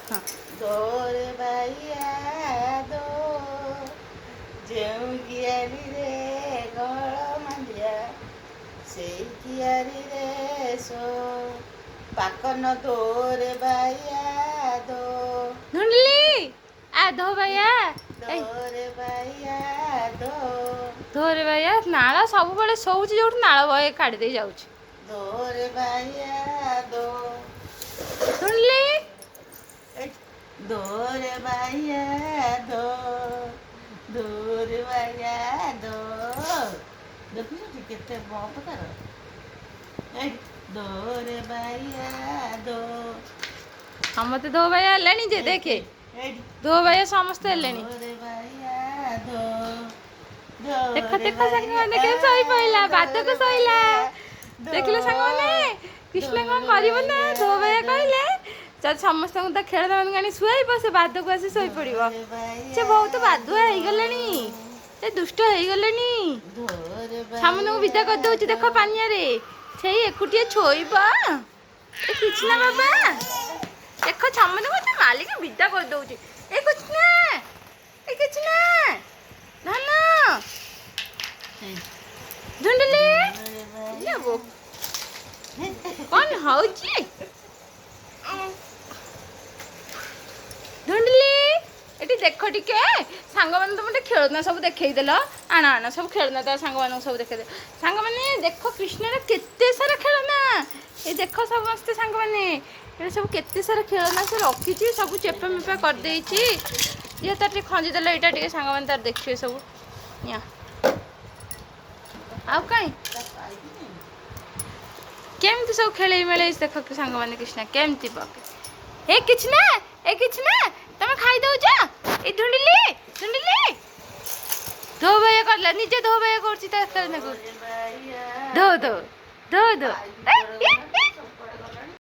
हाँ ଦୋରେ ବାଇଆ ଦୋ ଯେଉଁ କିଆରିରେ ଗଳ ମାଣ୍ଡିଆ ସେଇ କିଆରିରେ ସୋ ପାକନ ଦୋରେ ବାଇଆ ଦୋ ढूंढली आ धो भैया ए ଦୋରେ ବାଇଆ ଦୋ ଧୋରେ ଭैया ନାଳ ସବୁବେଳେ ଶୋଉଛି ଯୋଉଠି ନାଳ ବହେ କାଢି ଦେଇ ଯାଉଛି। ଦୋରେ ବାଇଆ ଦୋ ढूंढली ଦୋରେ ବାଇଆ ଦୋ ଦୋରେ ବାଇଆ ଦୋ ଦେଖୁଛୁ କେତେ ପ୍ରକାର ଦୋରେ ବାଇଆ ଦୋ ସମସ୍ତେ ଧୋ ଭैया ହେଲେଣି ଯେ ଦେଖେ ଧୋ ଭैया ସମସ୍ତେ ହେଲେଣି। ଦୋରେ ବାଇଆ ଦୋ ଦେଖ ଦୋରେ ଦେଖ ସାଙ୍ଗମାନେ କେମିତି ଶୋଇ ପଇଲା ବାଇଆ ବାଦକୁ ଦୋରେ ଶୋଇଲା। ବାଇଆ ଦେଖିଲେ ସାଙ୍ଗମାନେ କୃଷ୍ଣ କଣ କରିବ ନା ଧୋ ଭैया କହିଲେ ଯଦି ସମସ୍ତଙ୍କୁ ତା ଖେଳ ମାନଙ୍କୁ ଆଣି ଶୁଆଇବ ସେ ବାଦକୁ ଆସି ଶୋଇପଡିବ। ସେ ବହୁତ ବାଦୁଆ ହେଇଗଲେଣି ସେ ଦୁଷ୍ଟ ହେଇଗଲେଣି। ସାମନକୁ ବିଦା କରିଦଉଛି ଦେଖ ପାନିଆରେ ସେଇ ଏକୁଟିଆ ଛୋଇବ ଏ କିଛି ନା ବାବା ଦେଖ ସାମନକୁ ତା ମାଲିକ ବିଦା କରିଦଉଛି ଏ କିଛି ନା ଧନ ଢୁଣ୍ଡିଲି କଣ ହଉଛି ଢୁଣ୍ଡିଲି ଏଠି ଦେଖ ଟିକେ ସାଙ୍ଗମାନେ ତ ମତେ ଖେଳନା ସବୁ ଦେଖେଇଦେଲ ଆଣ ଆଣ ସବୁ ଖେଳନା ତ ସାଙ୍ଗମାନଙ୍କୁ ସବୁ ଦେଖେଇଦେଲ ସାଙ୍ଗମାନେ ଦେଖ କୃଷ୍ଣର କେତେ ସାରା ଖେଳନା ଏଇ ଦେଖ ସମସ୍ତେ ସାଙ୍ଗମାନେ ଏଇଟା ସବୁ କେତେ ସାରା ଖେଳନା ସେ ରଖିଛି ସବୁ ଚେପା ମେପା କରିଦେଇଛି ଇଏ ତାର ଟିକେ ଖଞ୍ଜିଦେଲେ ଏଇଟା ଟିକେ ସାଙ୍ଗମାନେ ତାର ଦେଖିବେ ସବୁ ନିଅ ଆଉ କାଇଁ କେମିତି ସବୁ ଖେଳେଇ ମେଳେଇ ଦେଖ ସାଙ୍ଗମାନେ କୃଷ୍ଣ କେମିତି ପକେ ଏ କିଛି ନା ତମେ ଖାଇଦଉଛ ଏ ଢୁଣ୍ଡିଲି ଧୋ ଭैया କରିଲା ନିଜେ ଧୋ ଭैया କରୁଛି ତା ଖେଳନାକୁ ଧୋ ଧୋ ଧୋ ଧୋ